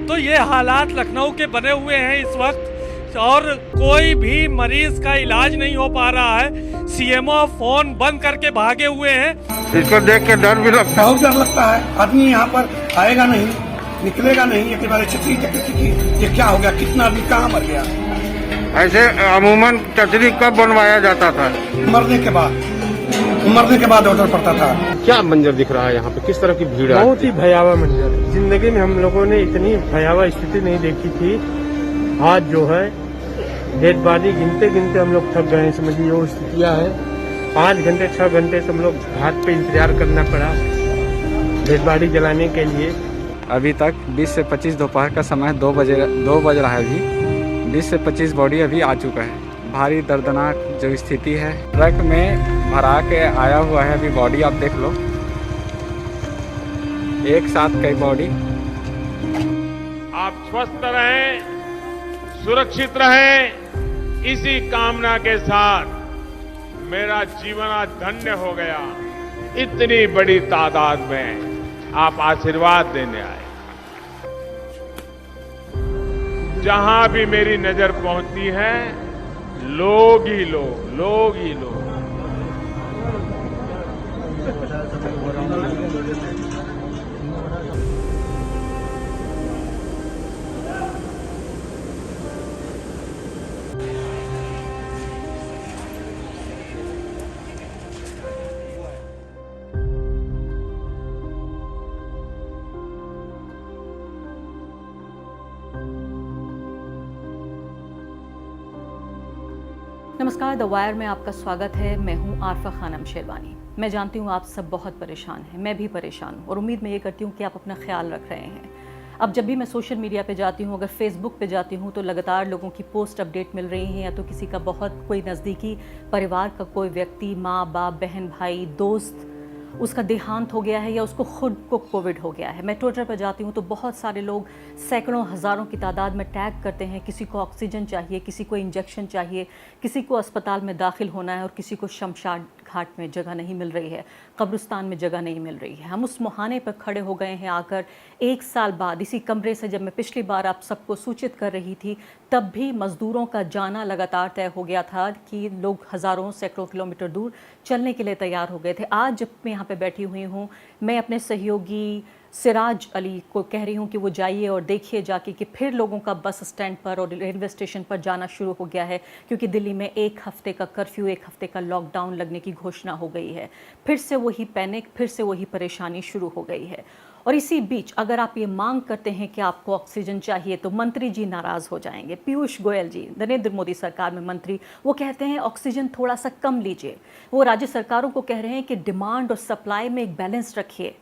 तो ये हालात लखनऊ के बने हुए हैं इस वक्त, और कोई भी मरीज का इलाज नहीं हो पा रहा है। सीएमओ फोन बंद करके भागे हुए हैं। इसको देख के डर भी लगता है। बहुत डर लगता है। आदमी यहाँ पर आएगा नहीं, निकलेगा नहीं। ये बारे छतरी की ये क्या हो गया, कितना आदमी कहाँ मर गया। ऐसे अमूमन छतरी कब बनवाया जाता था? मरने के बाद ऑर्डर पड़ता था। क्या मंजर दिख रहा है यहाँ पे, किस तरह की भीड़ है? बहुत ही भयावह मंजर है। जिंदगी में हम लोगों ने इतनी भयावह स्थिति नहीं देखी थी। आज जो है डेड बॉडी गिनते गिनते हम लोग थक गए हैं। समझिए वो स्थितियाँ है। 5 घंटे 6 घंटे से हम लोग घाट पे इंतजार करना पड़ा डेड बॉडी जलाने के लिए। अभी तक 20 से 25 दोपहर का समय 2 बज रहा है। अभी 20 से 25 बॉडी अभी आ चुका है। भारी दर्दनाक जो स्थिति है, ट्रक में भरा के आया हुआ है अभी बॉडी, आप देख लो, एक साथ कई बॉडी। आप स्वस्थ रहें, सुरक्षित रहें, इसी कामना के साथ मेरा जीवन आज धन्य हो गया। इतनी बड़ी तादाद में आप आशीर्वाद देने आए। जहां भी मेरी नजर पहुंचती है, लोग ही लोग। नमस्कार, द वायर में आपका स्वागत है। मैं हूं आरफा खानम शेरवानी। मैं जानती हूं आप सब बहुत परेशान हैं, मैं भी परेशान हूं, और उम्मीद मैं ये करती हूं कि आप अपना ख्याल रख रहे हैं। अब जब भी मैं सोशल मीडिया पे जाती हूं, अगर फेसबुक पे जाती हूं, तो लगातार लोगों की पोस्ट अपडेट मिल रही हैं, या तो किसी का बहुत कोई नज़दीकी परिवार का कोई व्यक्ति, माँ बाप, बहन भाई, दोस्त, उसका देहांत हो गया है, या उसको खुद को कोविड हो गया है। मैं ट्विटर पर जाती हूँ तो बहुत सारे लोग सैकड़ों हज़ारों की तादाद में टैग करते हैं। किसी को ऑक्सीजन चाहिए, किसी को इंजेक्शन चाहिए, किसी को अस्पताल में दाखिल होना है, और किसी को शमशान घाट में जगह नहीं मिल रही है, कब्रिस्तान में जगह नहीं मिल रही है। हम उस मुहाने पर खड़े हो गए हैं आकर 1 साल बाद। इसी कमरे से जब मैं पिछली बार आप सबको सूचित कर रही थी, तब भी मज़दूरों का जाना लगातार तय हो गया था कि लोग हज़ारों सैकड़ों किलोमीटर दूर चलने के लिए तैयार हो गए थे। आज जब मैं यहाँ पे बैठी हुई हूँ, मैं अपने सहयोगी सिराज अली को कह रही हूँ कि वो जाइए और देखिए जाके कि फिर लोगों का बस स्टैंड पर और रेलवे स्टेशन पर जाना शुरू हो गया है, क्योंकि दिल्ली में 1 हफ्ते का कर्फ्यू, 1 हफ्ते का लॉकडाउन लगने की घोषणा हो गई है। फिर से वही पैनिक, फिर से वही परेशानी शुरू हो गई है। और इसी बीच अगर आप ये मांग करते हैं कि आपको ऑक्सीजन चाहिए, तो मंत्री जी नाराज़ हो जाएंगे। पीयूष गोयल जी, नरेंद्र मोदी सरकार में मंत्री, वो कहते हैं ऑक्सीजन थोड़ा सा कम लीजिए। वो राज्य सरकारों को कह रहे हैं कि डिमांड और सप्लाई में एक बैलेंस रखिए।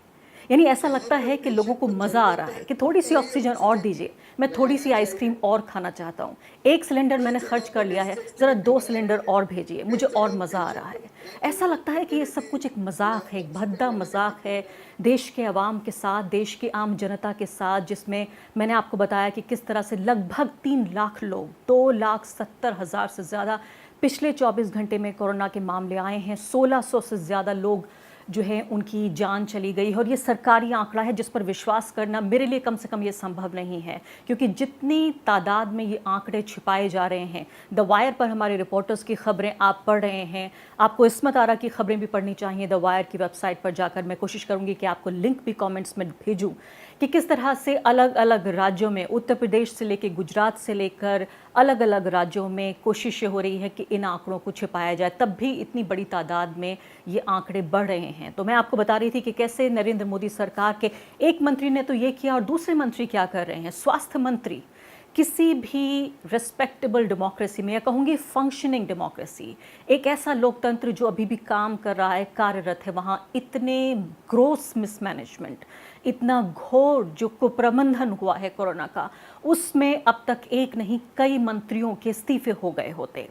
यानी ऐसा लगता है कि लोगों को मज़ा आ रहा है कि थोड़ी सी ऑक्सीजन और दीजिए, मैं थोड़ी सी आइसक्रीम और खाना चाहता हूँ, 1 सिलेंडर मैंने खर्च कर लिया है, ज़रा 2 सिलेंडर और भेजिए, मुझे और मज़ा आ रहा है। ऐसा लगता है कि ये सब कुछ एक मजाक है, एक भद्दा मजाक है देश के अवाम के साथ, देश की आम जनता के साथ, जिसमें मैंने आपको बताया कि किस तरह से लगभग 3 लाख लोग, 2,70,000 से ज़्यादा पिछले 24 घंटे में कोरोना के मामले आए हैं। 1600 से ज़्यादा लोग जो है उनकी जान चली गई है, और ये सरकारी आंकड़ा है जिस पर विश्वास करना मेरे लिए कम से कम ये संभव नहीं है, क्योंकि जितनी तादाद में ये आंकड़े छिपाए जा रहे हैं, द वायर पर हमारे रिपोर्टर्स की खबरें आप पढ़ रहे हैं, आपको इस्मत आरा की खबरें भी पढ़नी चाहिए। द वायर की वेबसाइट पर जाकर मैं कोशिश करूँगी कि आपको लिंक भी कॉमेंट्स में भेजूँ कि किस तरह से अलग अलग राज्यों में, उत्तर प्रदेश से लेकर गुजरात से लेकर अलग अलग राज्यों में कोशिशें हो रही है कि इन आंकड़ों को छिपाया जाए, तब भी इतनी बड़ी तादाद में ये आंकड़े बढ़ रहे हैं। तो मैं आपको बता रही थी कि कैसे नरेंद्र मोदी सरकार के एक मंत्री ने तो ये किया, और दूसरे मंत्री क्या कर रहे हैं। स्वास्थ्य मंत्री, किसी भी रिस्पेक्टेबल डेमोक्रेसी में, या कहूँगी फंक्शनिंग डेमोक्रेसी, एक ऐसा लोकतंत्र जो अभी भी काम कर रहा है, कार्यरत है, वहाँ इतने ग्रोस मिसमैनेजमेंट, इतना घोर जो कुप्रबंधन हुआ है कोरोना का, उसमें अब तक एक नहीं कई मंत्रियों के इस्तीफे हो गए होते।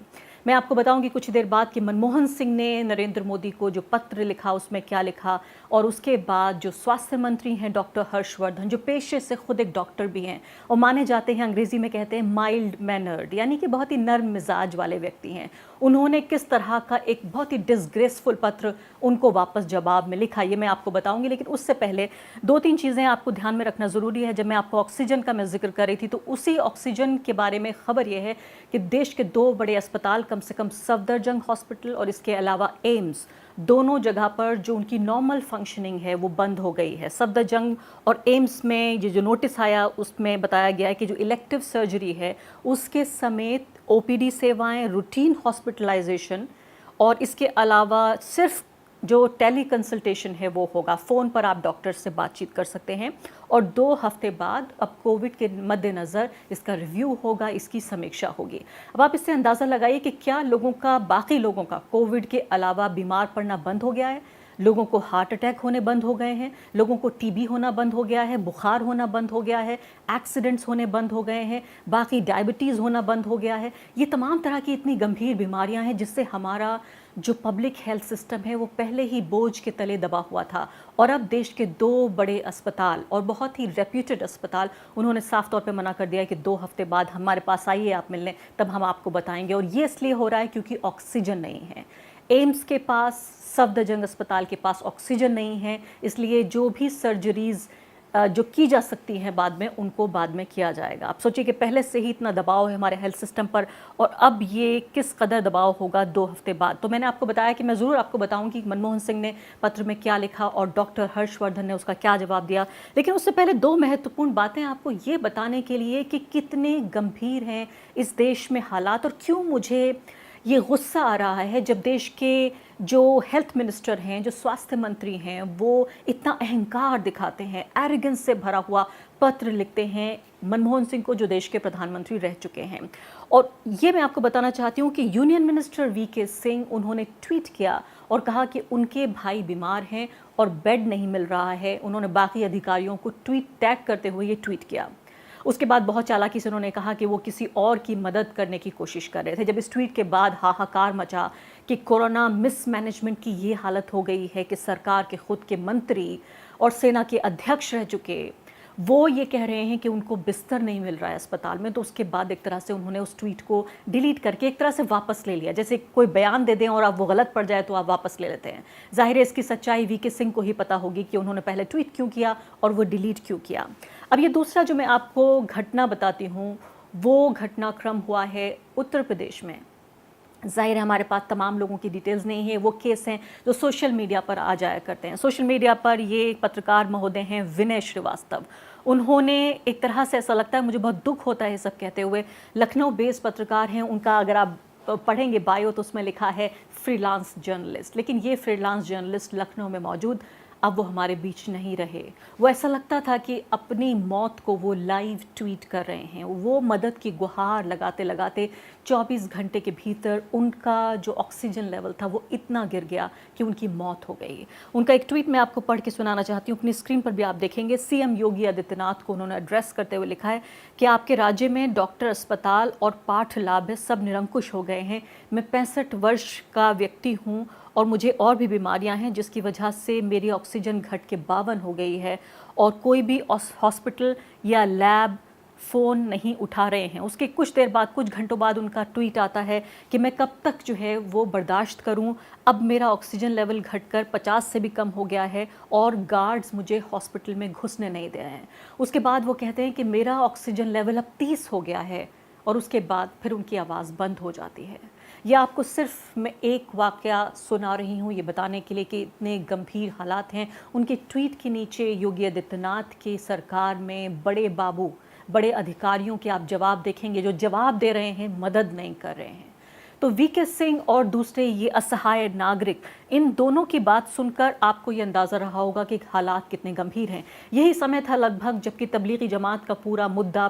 मैं आपको बताऊंगी कुछ देर बाद कि मनमोहन सिंह ने नरेंद्र मोदी को जो पत्र लिखा उसमें क्या लिखा, और उसके बाद जो स्वास्थ्य मंत्री हैं डॉक्टर हर्षवर्धन, जो पेशे से खुद एक डॉक्टर भी हैं और माने जाते हैं, अंग्रेजी में कहते हैं माइल्ड मैनर्ड, यानी कि बहुत ही नर्म मिजाज वाले व्यक्ति हैं, उन्होंने किस तरह का एक बहुत ही डिसग्रेसफुल पत्र उनको वापस जवाब में लिखा, ये मैं आपको बताऊंगी। लेकिन उससे पहले 2-3 चीज़ें आपको ध्यान में रखना ज़रूरी है। जब मैं आपको ऑक्सीजन का मैं जिक्र कर रही थी तो उसी ऑक्सीजन के बारे में खबर यह है कि देश के 2 बड़े अस्पताल, कम से कम सफदरजंग हॉस्पिटल और इसके अलावा एम्स, दोनों जगह पर जो उनकी नॉर्मल फंक्शनिंग है वो बंद हो गई है। सफदरजंग और एम्स में ये जो नोटिस आया उसमें बताया गया है कि जो इलेक्टिव सर्जरी है उसके समेत ओपीडी सेवाएं, रूटीन हॉस्पिटलाइजेशन और इसके अलावा सिर्फ जो टेली कंसल्टेशन है वो होगा, फ़ोन पर आप डॉक्टर से बातचीत कर सकते हैं। और 2 हफ्ते बाद अब कोविड के मद्देनज़र इसका रिव्यू होगा, इसकी समीक्षा होगी। अब आप इससे अंदाज़ा लगाइए कि क्या लोगों का, बाकी लोगों का कोविड के अलावा बीमार पड़ना बंद हो गया है, लोगों को हार्ट अटैक होने बंद हो गए हैं, लोगों को टीबी होना बंद हो गया है, बुखार होना बंद हो गया है, एक्सीडेंट्स होने बंद हो गए हैं, बाकी डायबिटीज़ होना बंद हो गया है। ये तमाम तरह की इतनी गंभीर बीमारियां हैं जिससे हमारा जो पब्लिक हेल्थ सिस्टम है वो पहले ही बोझ के तले दबा हुआ था। और अब देश के 2 बड़े अस्पताल और बहुत ही रेप्यूटेड अस्पताल, उन्होंने साफ तौर पे मना कर दिया है कि 2 हफ्ते बाद हमारे पास आइए आप मिलने, तब हम आपको बताएंगे। और ये इसलिए हो रहा है क्योंकि ऑक्सीजन नहीं है। एम्स के पास, सफदरजंग अस्पताल के पास ऑक्सीजन नहीं है, इसलिए जो भी सर्जरीज जो की जा सकती हैं बाद में, उनको बाद में किया जाएगा। आप सोचिए कि पहले से ही इतना दबाव है हमारे हेल्थ सिस्टम पर, और अब ये किस कदर दबाव होगा 2 हफ्ते बाद। तो मैंने आपको बताया कि मैं ज़रूर आपको बताऊं कि मनमोहन सिंह ने पत्र में क्या लिखा और डॉक्टर हर्षवर्धन ने उसका क्या जवाब दिया। लेकिन उससे पहले 2 महत्वपूर्ण बातें आपको ये बताने के लिए कि कितने गंभीर हैं इस देश में हालात, और क्यों मुझे ये गुस्सा आ रहा है जब देश के जो हेल्थ मिनिस्टर हैं, जो स्वास्थ्य मंत्री हैं, वो इतना अहंकार दिखाते हैं, एरोगेंस से भरा हुआ पत्र लिखते हैं मनमोहन सिंह को, जो देश के प्रधानमंत्री रह चुके हैं। और ये मैं आपको बताना चाहती हूँ कि यूनियन मिनिस्टर वीके सिंह, उन्होंने ट्वीट किया और कहा कि उनके भाई बीमार हैं और बेड नहीं मिल रहा है। उन्होंने बाकी अधिकारियों को ट्वीट टैग करते हुए ये ट्वीट किया। उसके बाद बहुत चालाकी से उन्होंने कहा कि वो किसी और की मदद करने की कोशिश कर रहे थे। जब इस ट्वीट के बाद हाहाकार मचा कि कोरोना मिसमैनेजमेंट की ये हालत हो गई है कि सरकार के खुद के मंत्री और सेना के अध्यक्ष रह चुके, वो ये कह रहे हैं कि उनको बिस्तर नहीं मिल रहा है अस्पताल में, तो उसके बाद एक तरह से उन्होंने उस ट्वीट को डिलीट करके एक तरह से वापस ले लिया। जैसे कोई बयान दे दें और आप वो गलत पड़ जाए तो आप वापस ले लेते हैं। जाहिर है इसकी सच्चाई वीके सिंह को ही पता होगी कि उन्होंने पहले ट्वीट क्यों किया और वो डिलीट क्यों किया। अब ये दूसरा जो मैं आपको घटना बताती हूँ, वो घटनाक्रम हुआ है उत्तर प्रदेश में। जाहिर है हमारे पास तमाम लोगों की डिटेल्स नहीं है, वो केस हैं जो सोशल मीडिया पर आ जाया करते हैं। सोशल मीडिया पर ये पत्रकार महोदय हैं विनय श्रीवास्तव, उन्होंने एक तरह से, ऐसा लगता है मुझे बहुत दुख होता है सब कहते हुए, लखनऊ बेस्ड पत्रकार हैं। उनका अगर आप पढ़ेंगे बायो तो उसमें लिखा है फ्रीलांस जर्नलिस्ट, लेकिन ये फ्रीलांस जर्नलिस्ट लखनऊ में मौजूद, अब वो हमारे बीच नहीं रहे। वो ऐसा लगता था कि अपनी मौत को वो लाइव ट्वीट कर रहे हैं। वो मदद की गुहार लगाते लगाते 24 घंटे के भीतर उनका जो ऑक्सीजन लेवल था वो इतना गिर गया कि उनकी मौत हो गई। उनका एक ट्वीट मैं आपको पढ़ के सुनाना चाहती हूँ, अपनी स्क्रीन पर भी आप देखेंगे। सीएम योगी आदित्यनाथ को उन्होंने एड्रेस करते हुए लिखा है कि आपके राज्य में डॉक्टर, अस्पताल और पाठ लाभ सब निरंकुश हो गए हैं। मैं 65 वर्ष का व्यक्ति हूँ और मुझे और भी बीमारियां हैं जिसकी वजह से मेरी ऑक्सीजन घट के 52 हो गई है, और कोई भी हॉस्पिटल या लैब फ़ोन नहीं उठा रहे हैं। उसके कुछ देर बाद, कुछ घंटों बाद उनका ट्वीट आता है कि मैं कब तक जो है वो बर्दाश्त करूं, अब मेरा ऑक्सीजन लेवल घटकर 50 से भी कम हो गया है और गार्ड्स मुझे हॉस्पिटल में घुसने नहीं दे रहे हैं। उसके बाद वो कहते हैं कि मेरा ऑक्सीजन लेवल अब 30 हो गया है, और उसके बाद फिर उनकी आवाज़ बंद हो जाती है। यह आपको सिर्फ मैं एक वाक़या सुना रही हूँ ये बताने के लिए कि इतने गंभीर हालात हैं। उनके ट्वीट के नीचे योगी आदित्यनाथ की सरकार में बड़े बाबू, बड़े अधिकारियों के आप जवाब देखेंगे जो जवाब दे रहे हैं, मदद नहीं कर रहे हैं। तो वीके सिंह और दूसरे ये असहाय नागरिक, इन दोनों की बात सुनकर आपको ये अंदाज़ा रहा होगा कि हालात कितने गंभीर हैं। यही समय था लगभग जबकि तबलीगी जमात का पूरा मुद्दा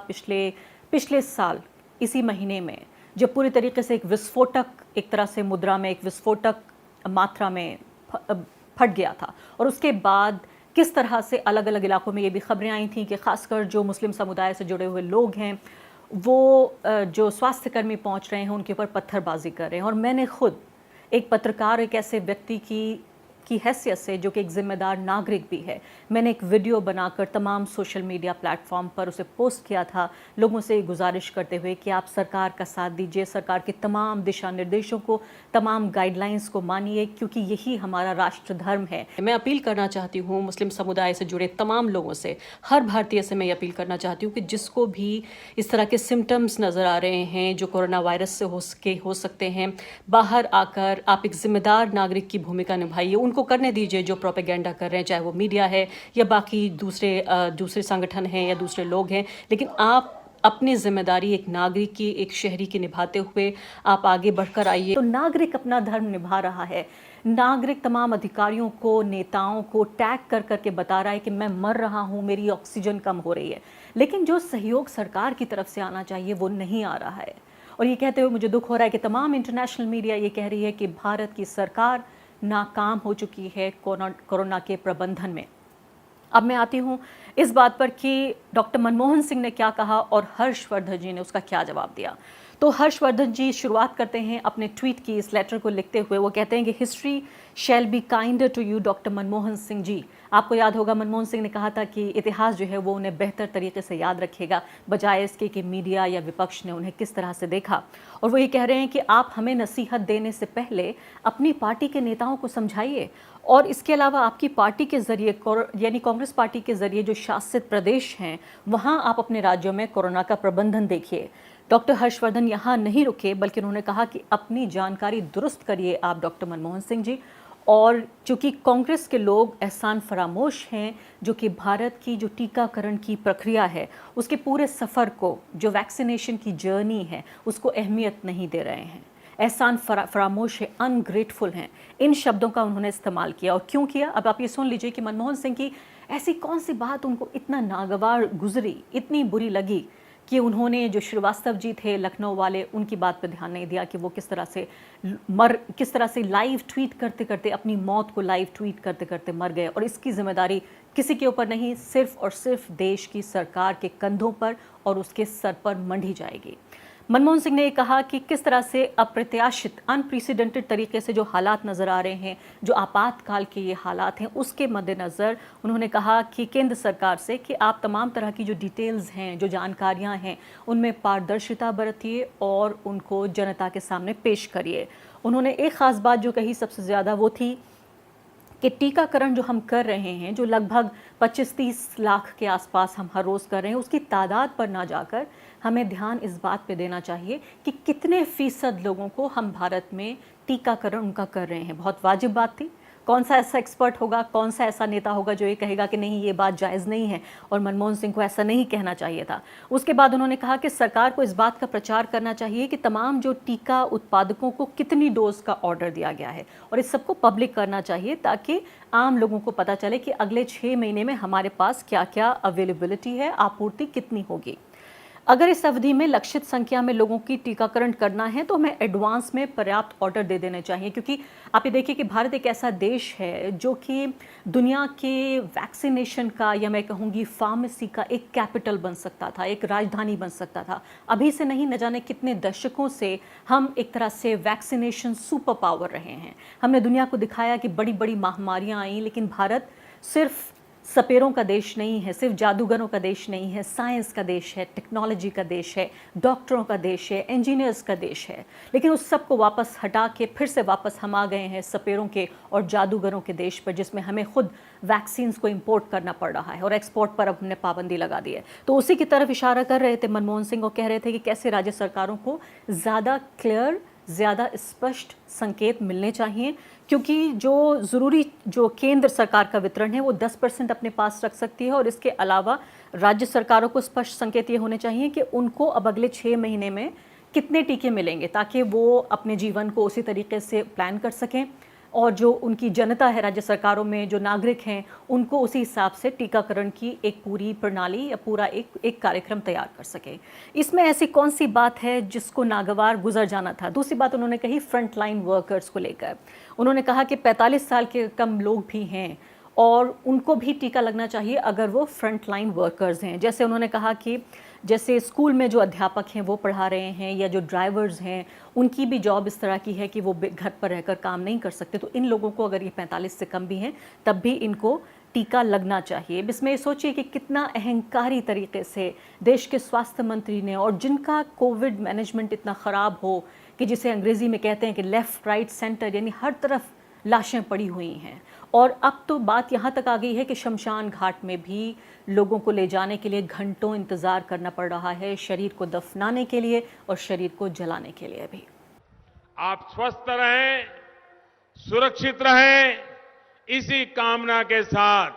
पिछले साल इसी महीने में जब पूरी तरीके से एक विस्फोटक, एक तरह से मुद्रा में एक विस्फोटक मात्रा में फट गया था। और उसके बाद किस तरह से अलग अलग इलाकों में ये भी खबरें आई थी कि खासकर जो मुस्लिम समुदाय से जुड़े हुए लोग हैं वो जो स्वास्थ्यकर्मी पहुंच रहे हैं उनके ऊपर पत्थरबाजी कर रहे हैं। और मैंने खुद एक पत्रकार, एक ऐसे व्यक्ति की हैसियत से जो कि एक जिम्मेदार नागरिक भी है, मैंने एक वीडियो बनाकर तमाम सोशल मीडिया प्लेटफॉर्म पर उसे पोस्ट किया था, लोगों से गुजारिश करते हुए कि आप सरकार का साथ दीजिए, सरकार के तमाम दिशा निर्देशों को, तमाम गाइडलाइंस को मानिए, क्योंकि यही हमारा राष्ट्र धर्म है। मैं अपील करना चाहती हूँ मुस्लिम समुदाय से जुड़े तमाम लोगों से, हर भारतीय से मैं ये अपील करना चाहती हूँ कि जिसको भी इस तरह के सिम्टम्स नज़र आ रहे हैं जो कोरोना वायरस से हो सकते हैं, बाहर आकर आप एक जिम्मेदार नागरिक की भूमिका निभाइए, उनको करने दीजिए जो प्रोपेगेंडा कर रहे हैं, चाहे वो मीडिया है या बाकी दूसरे संगठन हैं या दूसरे लोग हैं। लेकिन आप अपनी जिम्मेदारी एक नागरिक की, एक शहरी की निभाते हुए आप आगे बढ़कर आइए। तो नागरिक अपना धर्म निभा रहा है, नागरिक तमाम अधिकारियों को, नेताओं को टैग कर करके बता रहा है कि मैं मर रहा हूँ, मेरी ऑक्सीजन कम हो रही है। लेकिन जो सहयोग सरकार की तरफ से आना चाहिए वो नहीं आ रहा है। और ये कहते हुए मुझे दुख हो रहा है कि तमाम इंटरनेशनल मीडिया ये कह रही है कि भारत की सरकार नाकाम हो चुकी है कोरोना के प्रबंधन में। अब मैं आती हूँ इस बात पर कि डॉक्टर मनमोहन सिंह ने क्या कहा और हर्षवर्धन जी ने उसका क्या जवाब दिया। तो हर्षवर्धन जी शुरुआत करते हैं अपने ट्वीट की इस लेटर को लिखते हुए। वो कहते हैं कि history shall be kinder to you doctor Manmohan Singh ji. आपको याद होगा मनमोहन सिंह ने कहा था कि इतिहास जो है वो उन्हें बेहतर तरीके से याद रखेगा, बजाय इसके कि मीडिया या विपक्ष ने उन्हें किस तरह से देखा। और वो ये कह रहे हैं कि आप हमें नसीहत देने से पहले अपनी पार्टी के नेताओं को समझाइए, और इसके अलावा आपकी पार्टी के ज़रिए यानी कांग्रेस पार्टी के ज़रिए जो शासित प्रदेश हैं वहाँ आप अपने राज्यों में कोरोना का प्रबंधन देखिए। डॉक्टर हर्षवर्धन यहाँ नहीं रुके, बल्कि उन्होंने कहा कि अपनी जानकारी दुरुस्त करिए आप डॉक्टर मनमोहन सिंह जी। और चूँकि कांग्रेस के लोग एहसान फरामोश हैं, जो कि भारत की जो टीकाकरण की प्रक्रिया है उसके पूरे सफ़र को, जो वैक्सीनेशन की जर्नी है, उसको अहमियत नहीं दे रहे हैं, एहसान फरामोश है, अनग्रेटफुल हैं, इन शब्दों का उन्होंने इस्तेमाल किया। और क्यों किया, अब आप ये सुन लीजिए कि मनमोहन सिंह की ऐसी कौन सी बात उनको इतना नागवार गुजरी, इतनी बुरी लगी कि उन्होंने, जो श्रीवास्तव जी थे लखनऊ वाले, उनकी बात पर ध्यान नहीं दिया कि वो किस तरह से लाइव ट्वीट करते करते अपनी मौत को लाइव ट्वीट करते करते मर गए। और इसकी जिम्मेदारी किसी के ऊपर नहीं, सिर्फ और सिर्फ देश की सरकार के कंधों पर और उसके सर पर मंडी जाएगी। मनमोहन सिंह ने कहा कि किस तरह से अप्रत्याशित, अनप्रेसिडेंटेड तरीके से जो हालात नज़र आ रहे हैं, जो आपातकाल के ये हालात हैं, उसके मद्देनज़र उन्होंने कहा कि केंद्र सरकार से कि आप तमाम तरह की जो डिटेल्स हैं, जो जानकारियां हैं, उनमें पारदर्शिता बरतिए और उनको जनता के सामने पेश करिए। उन्होंने एक ख़ास बात जो कही सबसे ज़्यादा वो थी कि टीकाकरण जो हम कर रहे हैं, जो लगभग 25-30 लाख के आसपास हम हर रोज़ कर रहे हैं, उसकी तादाद पर ना जाकर हमें ध्यान इस बात पे देना चाहिए कि कितने फ़ीसद लोगों को हम भारत में टीकाकरण उनका कर रहे हैं। बहुत वाजिब बात थी। कौन सा ऐसा एक्सपर्ट होगा, कौन सा ऐसा नेता होगा जो ये कहेगा कि नहीं ये बात जायज़ नहीं है, और मनमोहन सिंह को ऐसा नहीं कहना चाहिए था। उसके बाद उन्होंने कहा कि सरकार को इस बात का प्रचार करना चाहिए कि तमाम जो टीका उत्पादकों को कितनी डोज का ऑर्डर दिया गया है, और इस सबको पब्लिक करना चाहिए ताकि आम लोगों को पता चले कि अगले 6 महीने में हमारे पास क्या क्या अवेलेबिलिटी है, आपूर्ति कितनी होगी। अगर इस अवधि में लक्षित संख्या में लोगों की टीकाकरण करना है तो हमें एडवांस में पर्याप्त ऑर्डर दे देने चाहिए, क्योंकि आप ये देखिए कि भारत एक ऐसा देश है जो कि दुनिया के वैक्सीनेशन का, या मैं कहूँगी फार्मेसी का एक कैपिटल बन सकता था, एक राजधानी बन सकता था। अभी से नहीं, न जाने कितने दशकों से हम एक तरह से वैक्सीनेशन सुपर पावर रहे हैं। हमने दुनिया को दिखाया कि बड़ी बड़ी महामारियाँ आई, लेकिन भारत सिर्फ सपेरों का देश नहीं है, सिर्फ जादूगरों का देश नहीं है, साइंस का देश है, टेक्नोलॉजी का देश है, डॉक्टरों का देश है, इंजीनियर्स का देश है। लेकिन उस सब को वापस हटा के फिर से वापस हम आ गए हैं सपेरों के और जादूगरों के देश पर, जिसमें हमें खुद वैक्सीन्स को इंपोर्ट करना पड़ रहा है और एक्सपोर्ट पर अब हमने पाबंदी लगा दी है। तो उसी की तरफ इशारा कर रहे थे मनमोहन सिंह और कह रहे थे कि कैसे राज्य सरकारों को ज़्यादा क्लियर, ज़्यादा स्पष्ट संकेत मिलने चाहिए, क्योंकि जो ज़रूरी जो केंद्र सरकार का वितरण है वो 10% अपने पास रख सकती है, और इसके अलावा राज्य सरकारों को स्पष्ट संकेत ये होने चाहिए कि उनको अब अगले 6 महीने में कितने टीके मिलेंगे, ताकि वो अपने जीवन को उसी तरीके से प्लान कर सकें, और जो उनकी जनता है राज्य सरकारों में, जो नागरिक हैं, उनको उसी हिसाब से टीकाकरण की एक पूरी प्रणाली या पूरा एक कार्यक्रम तैयार कर सके। इसमें ऐसी कौन सी बात है जिसको नागवार गुजर जाना था। दूसरी बात उन्होंने कही फ्रंट लाइन वर्कर्स को लेकर। उन्होंने कहा कि 45 साल के कम लोग भी हैं और उनको भी टीका लगना चाहिए अगर वो फ्रंट लाइन वर्कर्स हैं। जैसे उन्होंने कहा कि जैसे स्कूल में जो अध्यापक हैं वो पढ़ा रहे हैं, या जो ड्राइवर्स हैं उनकी भी जॉब इस तरह की है कि वो घर पर रहकर काम नहीं कर सकते, तो इन लोगों को अगर ये 45 से कम भी हैं तब भी इनको टीका लगना चाहिए। अब इसमें सोचिए कि कितना अहंकारी तरीके से देश के स्वास्थ्य मंत्री ने, और जिनका कोविड मैनेजमेंट इतना ख़राब हो कि जिसे अंग्रेज़ी में कहते हैं कि लेफ़्ट राइट सेंटर, यानी हर तरफ लाशें पड़ी हुई हैं। और अब तो बात यहाँ तक आ गई है कि शमशान घाट में भी लोगों को ले जाने के लिए घंटों इंतज़ार करना पड़ रहा है, शरीर को दफनाने के लिए और शरीर को जलाने के लिए भी। आप स्वस्थ रहें, सुरक्षित रहें, इसी कामना के साथ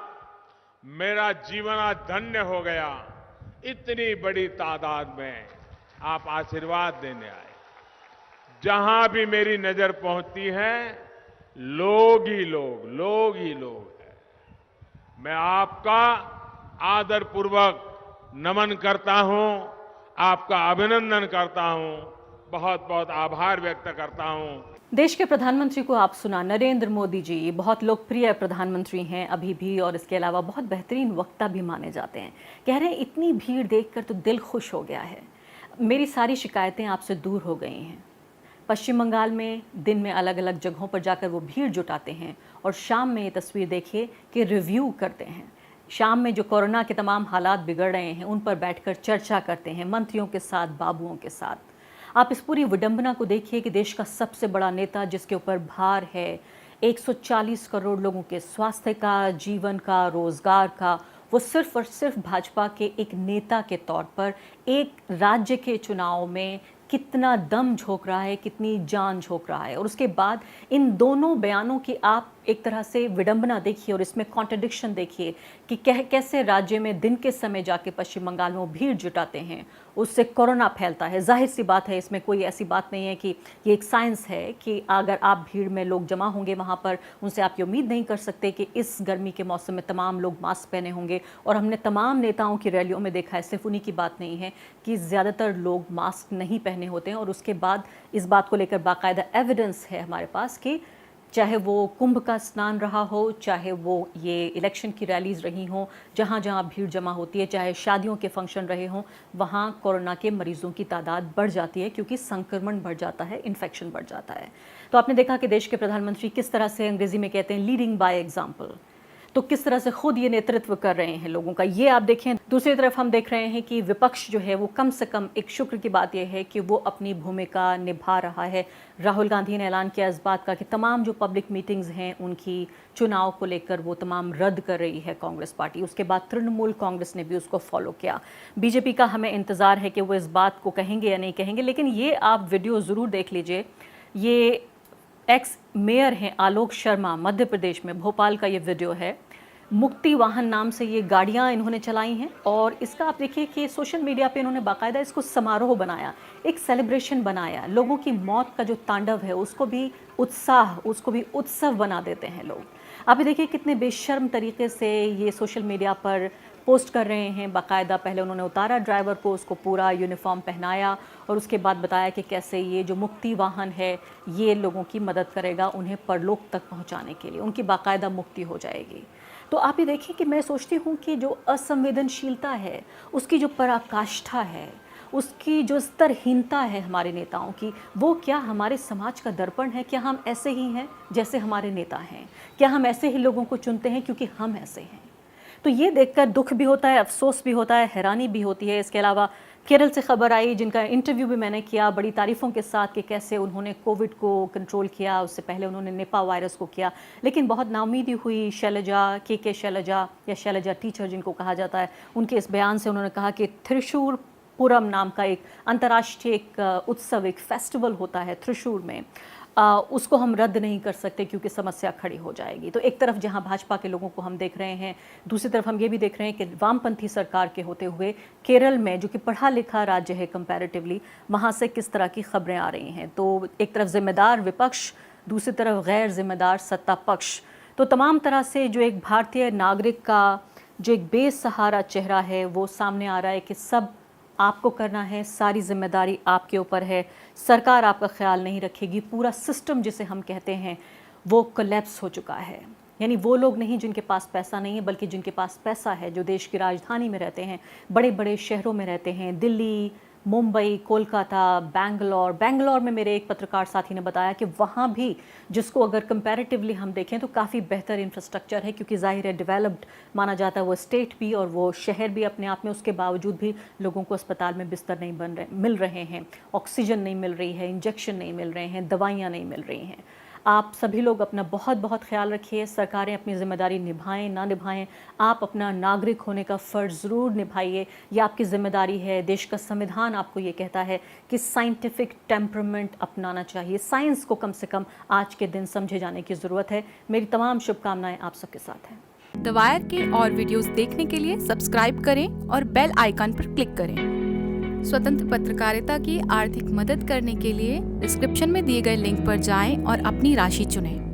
मेरा जीवन आज धन्य हो गया। इतनी बड़ी तादाद में आप आशीर्वाद देने आए। जहां भी मेरी नजर पहुंचती है, लोग ही लोग हैं। मैं आपका आदरपूर्वक नमन करता हूं, आपका अभिनंदन करता हूं, बहुत बहुत आभार व्यक्त करता हूं। देश के प्रधानमंत्री को आप सुना, नरेंद्र मोदी जी बहुत लोकप्रिय प्रधानमंत्री हैं अभी भी, और इसके अलावा बहुत बेहतरीन वक्ता भी माने जाते हैं। कह रहे हैं इतनी भीड़ देखकर तो दिल खुश हो गया है, मेरी सारी शिकायतें आपसे दूर हो गई हैं। पश्चिम बंगाल में दिन में अलग अलग जगहों पर जाकर वो भीड़ जुटाते हैं और शाम में ये तस्वीर देखिए कि रिव्यू करते हैं। शाम में जो कोरोना के तमाम हालात बिगड़ रहे हैं उन पर बैठकर चर्चा करते हैं मंत्रियों के साथ, बाबुओं के साथ। आप इस पूरी विडंबना को देखिए कि देश का सबसे बड़ा नेता जिसके ऊपर भार है 140 करोड़ लोगों के स्वास्थ्य का, जीवन का, रोजगार का, वो सिर्फ और सिर्फ भाजपा के एक नेता के तौर पर एक राज्य के चुनाव में कितना दम झोंक रहा है, कितनी जान झोंक रहा है। और उसके बाद इन दोनों बयानों की आप एक तरह से विडंबना देखिए और इसमें कॉन्ट्रडिक्शन देखिए कि कैसे राज्य में दिन के समय जाके पश्चिम बंगाल में वो भीड़ जुटाते हैं, उससे कोरोना फैलता है। जाहिर सी बात है, इसमें कोई ऐसी बात नहीं है कि ये एक साइंस है कि अगर आप भीड़ में लोग जमा होंगे वहाँ पर, उनसे आप ये उम्मीद नहीं कर सकते कि इस गर्मी के मौसम में तमाम लोग मास्क पहने होंगे। और हमने तमाम नेताओं की रैलियों में देखा है, सिर्फ उन्हीं की बात नहीं है कि ज़्यादातर लोग मास्क नहीं पहने होते हैं। और उसके बाद इस बात को लेकर बाकायदा एविडेंस है हमारे पास कि चाहे वो कुंभ का स्नान रहा हो, चाहे वो ये इलेक्शन की रैलीज रही हों, जहाँ जहाँ भीड़ जमा होती है, चाहे शादियों के फंक्शन रहे हों, वहाँ कोरोना के मरीजों की तादाद बढ़ जाती है क्योंकि संक्रमण बढ़ जाता है, इन्फेक्शन बढ़ जाता है। तो आपने देखा कि देश के प्रधानमंत्री किस तरह से, अंग्रेजी में कहते हैं लीडिंग बाय एग्जाम्पल, तो किस तरह से खुद ये नेतृत्व कर रहे हैं लोगों का, ये आप देखें। दूसरी तरफ हम देख रहे हैं कि विपक्ष जो है वो कम से कम, एक शुक्र की बात यह है कि वो अपनी भूमिका निभा रहा है। राहुल गांधी ने ऐलान किया इस बात का कि तमाम जो पब्लिक मीटिंग्स हैं उनकी चुनाव को लेकर वो तमाम रद्द कर रही है कांग्रेस पार्टी। उसके बाद तृणमूल कांग्रेस ने भी उसको फॉलो किया। बीजेपी का हमें इंतज़ार है कि वो इस बात को कहेंगे या नहीं कहेंगे, लेकिन ये आप वीडियो ज़रूर देख लीजिए। ये एक्स मेयर हैं आलोक शर्मा, मध्य प्रदेश में, भोपाल का ये वीडियो है। मुक्ति वाहन नाम से ये गाड़ियाँ इन्होंने चलाई हैं और इसका आप देखिए कि सोशल मीडिया पे इन्होंने बाकायदा इसको समारोह बनाया, एक सेलिब्रेशन बनाया। लोगों की मौत का जो तांडव है उसको भी उत्साह, उसको भी उत्सव बना देते हैं लोग। आप ये देखिए कितने बेशर्म तरीके से ये सोशल मीडिया पर पोस्ट कर रहे हैं। बाकायदा पहले उन्होंने उतारा ड्राइवर को, उसको पूरा यूनिफॉर्म पहनाया और उसके बाद बताया कि कैसे ये जो मुक्ति वाहन है ये लोगों की मदद करेगा उन्हें परलोक तक पहुंचाने के लिए, उनकी बाकायदा मुक्ति हो जाएगी। तो आप ये देखिए कि मैं सोचती हूँ कि जो असंवेदनशीलता है, उसकी जो पराकाष्ठा है, उसकी जो स्तरहीनता है हमारे नेताओं की, वो क्या हमारे समाज का दर्पण है? क्या हम ऐसे ही हैं जैसे हमारे नेता हैं? क्या हम ऐसे ही लोगों को चुनते हैं क्योंकि हम ऐसे हैं? तो ये देखकर दुख भी होता है, अफसोस भी होता है, हैरानी भी होती है। इसके अलावा केरल से खबर आई, जिनका इंटरव्यू भी मैंने किया बड़ी तारीफ़ों के साथ कि कैसे उन्होंने कोविड को कंट्रोल किया। उससे पहले उन्होंने निपा वायरस को किया, लेकिन बहुत नाउमीदी हुई। शैलजा के शैलजा या शैलजा टीचर जिनको कहा जाता है, उनके इस बयान से उन्होंने कहा कि त्रिशूर पुरम नाम का एक अंतर्राष्ट्रीय एक उत्सव, एक फेस्टिवल होता है त्रिशूर में, उसको हम रद्द नहीं कर सकते क्योंकि समस्या खड़ी हो जाएगी। तो एक तरफ जहां भाजपा के लोगों को हम देख रहे हैं, दूसरी तरफ हम ये भी देख रहे हैं कि वामपंथी सरकार के होते हुए केरल में, जो कि पढ़ा लिखा राज्य है कंपैरेटिवली, वहां से किस तरह की खबरें आ रही हैं। तो एक तरफ जिम्मेदार विपक्ष, दूसरी तरफ गैर जिम्मेदार सत्ता पक्ष। तो तमाम तरह से जो एक भारतीय नागरिक का जो एक बेसहारा चेहरा है वो सामने आ रहा है कि सब आपको करना है, सारी जिम्मेदारी आपके ऊपर है, सरकार आपका ख्याल नहीं रखेगी, पूरा सिस्टम जिसे हम कहते हैं वो कोलैप्स हो चुका है। यानी वो लोग नहीं जिनके पास पैसा नहीं है, बल्कि जिनके पास पैसा है, जो देश की राजधानी में रहते हैं, बड़े बड़े शहरों में रहते हैं, दिल्ली, मुंबई, कोलकाता, बेंगलोर में मेरे एक पत्रकार साथी ने बताया कि वहाँ भी जिसको अगर कंपैरेटिवली हम देखें तो काफ़ी बेहतर इंफ्रास्ट्रक्चर है, क्योंकि जाहिर है डेवलप्ड माना जाता है वो स्टेट भी और वो शहर भी अपने आप में। उसके बावजूद भी लोगों को अस्पताल में बिस्तर नहीं मिल रहे हैं, ऑक्सीजन नहीं मिल रही है, इंजेक्शन नहीं मिल रहे हैं, दवाइयाँ नहीं मिल रही हैं। आप सभी लोग अपना बहुत बहुत ख्याल रखिए। सरकारें अपनी जिम्मेदारी निभाएं ना निभाएं, आप अपना नागरिक होने का फ़र्ज़ ज़रूर निभाइए, ये आपकी जिम्मेदारी है। देश का संविधान आपको ये कहता है कि साइंटिफिक टेम्परामेंट अपनाना चाहिए, साइंस को कम से कम आज के दिन समझे जाने की ज़रूरत है। मेरी तमाम शुभकामनाएं आप सबके साथ हैं। द वायर के और वीडियोस देखने के लिए सब्सक्राइब करें और बेल आइकन पर क्लिक करें। स्वतंत्र पत्रकारिता की आर्थिक मदद करने के लिए डिस्क्रिप्शन में दिए गए लिंक पर जाएं और अपनी राशि चुनें।